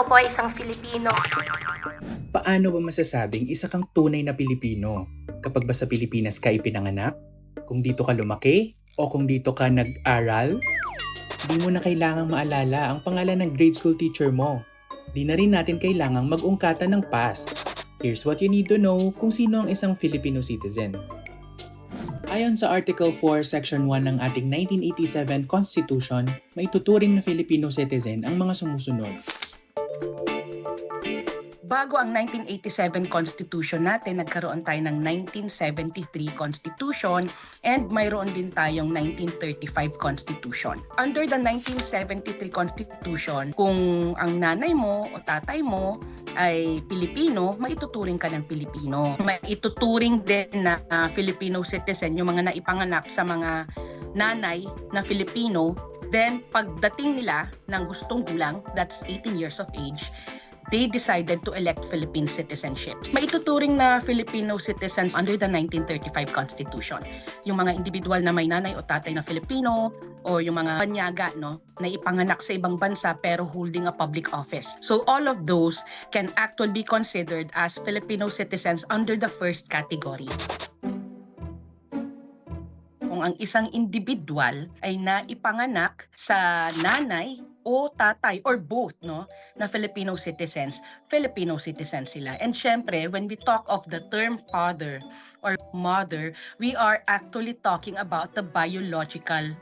Ako po ay isang Filipino. Paano ba masasabing isa kang tunay na Pilipino? Kapag ba sa Pilipinas ka ipinanganak? Kung dito ka lumaki? O kung dito ka nag-aral? Di mo na kailangang maalala ang pangalan ng grade school teacher mo. Di na rin natin kailangang mag-ungkatan ng past. Here's what you need to know kung sino ang isang Filipino citizen. Ayon sa Article 4, Section 1 ng ating 1987 Constitution, may tuturing na Filipino citizen ang mga sumusunod. Bago ang 1987 Constitution natin, nagkaroon tayo ng 1973 Constitution and mayroon din tayong 1935 Constitution. Under the 1973 Constitution, kung ang nanay mo o tatay mo ay Pilipino, maituturing ka ng Pilipino. Maituturing din na Filipino citizen yung mga naipanganak sa mga nanay na Filipino. Then, pagdating nila ng gustong gulang, that's 18 years of age, they decided to elect Philippine citizenship. Maituturing na Filipino citizens under the 1935 Constitution. Yung mga individual na may nanay o tatay na Filipino o yung mga banyaga na ipanganak sa ibang bansa pero holding a public office. So all of those can actually be considered as Filipino citizens under the first category. Kung ang isang individual ay naipanganak sa nanay o tatay or both na Filipino citizens sila. And syempre, when we talk of the term father or mother, we are actually talking about the biological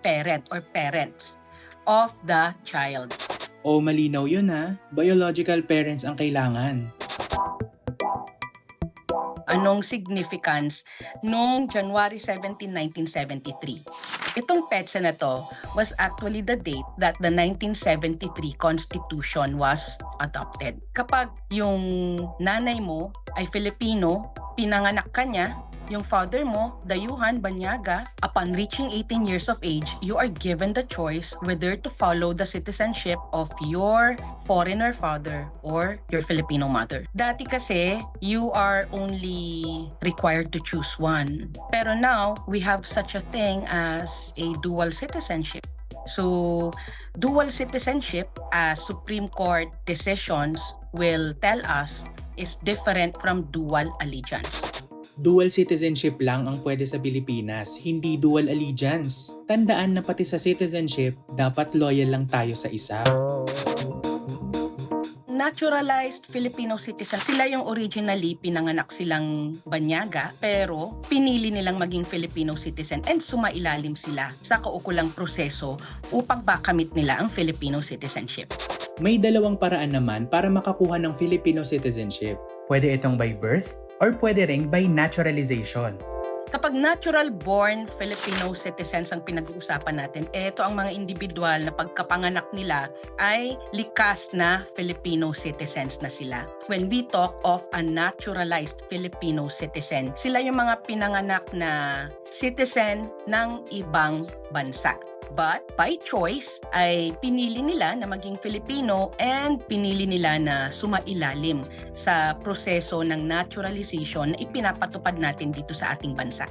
parent or parents of the child. O malinaw yun ha, biological parents ang kailangan. Anong significance noong January 17, 1973? Itong petsa na to was actually the date that the 1973 Constitution was adopted. Kapag yung nanay mo ay Filipino, pinanganak ka niya, yung father mo, dayuhan, banyaga, upon reaching 18 years of age, you are given the choice whether to follow the citizenship of your foreigner father or your Filipino mother. Dati kasi, you are only required to choose one. Pero now, we have such a thing as a dual citizenship. So, dual citizenship, as Supreme Court decisions will tell us, is different from dual allegiance. Dual citizenship lang ang pwede sa Pilipinas, hindi dual allegiance. Tandaan na pati sa citizenship, dapat loyal lang tayo sa isa. Naturalized Filipino citizen, sila yung originally pinanganak silang banyaga pero pinili nilang maging Filipino citizen and sumailalim sila sa kaukulang proseso upang makamit nila ang Filipino citizenship. May dalawang paraan naman para makakuha ng Filipino citizenship. Pwede itong by birth or pwede ring by naturalization. Kapag natural-born Filipino citizens ang pinag-uusapan natin, ito ang mga individual na pagkapanganak nila ay likas na Filipino citizens na sila. When we talk of a naturalized Filipino citizen, sila yung mga pinanganak na citizen ng ibang bansa. But by choice ay pinili nila na maging Filipino and pinili nila na sumailalim sa proseso ng naturalization na ipinapatupad natin dito sa ating bansa.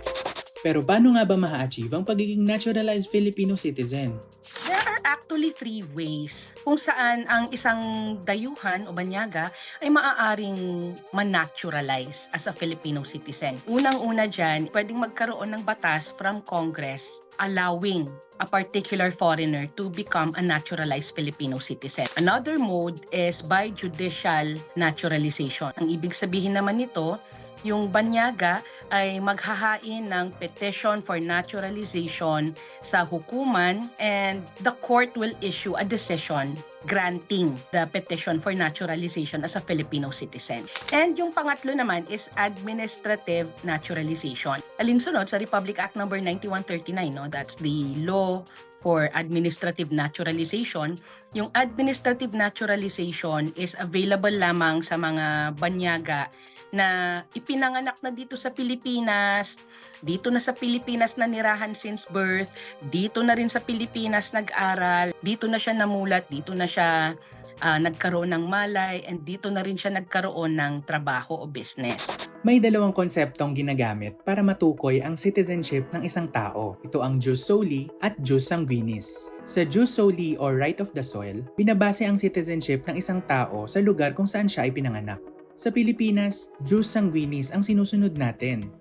Pero paano nga ba ma-achieve ang pagiging naturalized Filipino citizen? There are actually 3 ways kung saan ang isang dayuhan o banyaga ay maaaring ma-naturalize as a Filipino citizen. Unang-una dyan, pwedeng magkaroon ng batas from Congress allowing a particular foreigner to become a naturalized Filipino citizen. Another mode is by judicial naturalization. Ang ibig sabihin naman nito, yung banyaga ay maghahain ng petition for naturalization sa hukuman and the court will issue a decision granting the petition for naturalization as a Filipino citizen. And yung pangatlo naman is administrative naturalization. Alinsunod sa Republic Act number 9139, that's the law for administrative naturalization. Yung administrative naturalization is available lamang sa mga banyaga na ipinanganak na dito sa Pilipinas, dito na sa Pilipinas na nirahan since birth, dito na rin sa Pilipinas nag-aral, dito na siya namulat, dito na siya nagkaroon ng malay, and dito na rin siya nagkaroon ng trabaho o business. May dalawang konseptong ginagamit para matukoy ang citizenship ng isang tao. Ito ang jus soli at jus sanguinis. Sa jus soli or right of the soil, binabase ang citizenship ng isang tao sa lugar kung saan siya ay pinanganak. Sa Pilipinas, jus sanguinis ang sinusunod natin.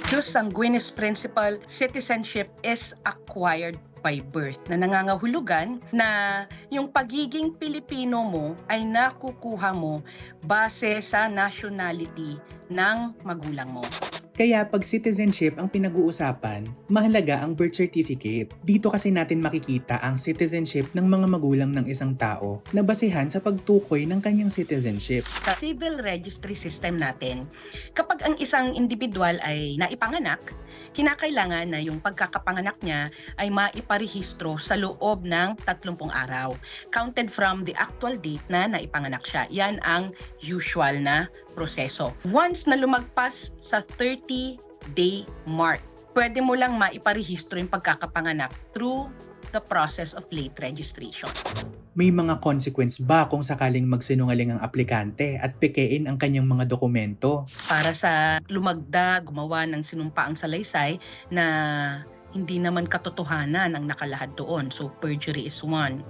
Jus sanguinis principle, citizenship is acquired by birth, na nangangahulugan na yung pagiging Pilipino mo ay nakukuha mo base sa nationality ng magulang mo. Kaya pag citizenship ang pinag-uusapan, mahalaga ang birth certificate. Dito kasi natin makikita ang citizenship ng mga magulang ng isang tao na basehan sa pagtukoy ng kanyang citizenship. Sa civil registry system natin, kapag ang isang individual ay naipanganak, kinakailangan na yung pagkakapanganak niya ay maiparehistro sa loob ng 30 araw, counted from the actual date na naipanganak siya. Yan ang usual na proseso. Once na lumagpas sa 30-day mark, pwede mo lang maiparehistro yung pagkakapanganak through the process of late registration. May mga consequence ba kung sakaling magsinungaling ang aplikante at pekein ang kanyang mga dokumento? Para sa lumagda, gumawa ng sinumpaang salaysay na hindi naman katotohanan ang nakalahad doon. So perjury is one.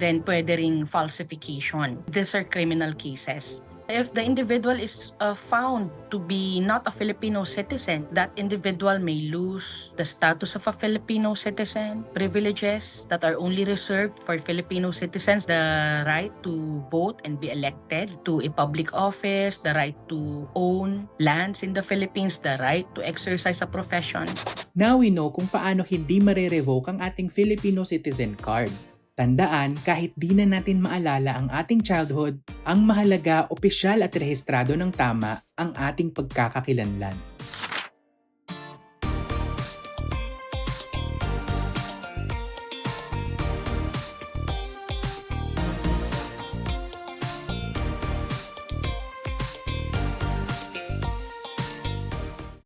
Then pwede ring falsification. These are criminal cases. If the individual is found to be not a Filipino citizen, that individual may lose the status of a Filipino citizen, privileges that are only reserved for Filipino citizens, the right to vote and be elected to a public office, the right to own lands in the Philippines, the right to exercise a profession. Now we know kung paano hindi mare-revoke ang ating Filipino citizen card. Tandaan, kahit di na natin maalala ang ating childhood, ang mahalaga, opisyal at rehistrado ng tama ang ating pagkakakilanlan.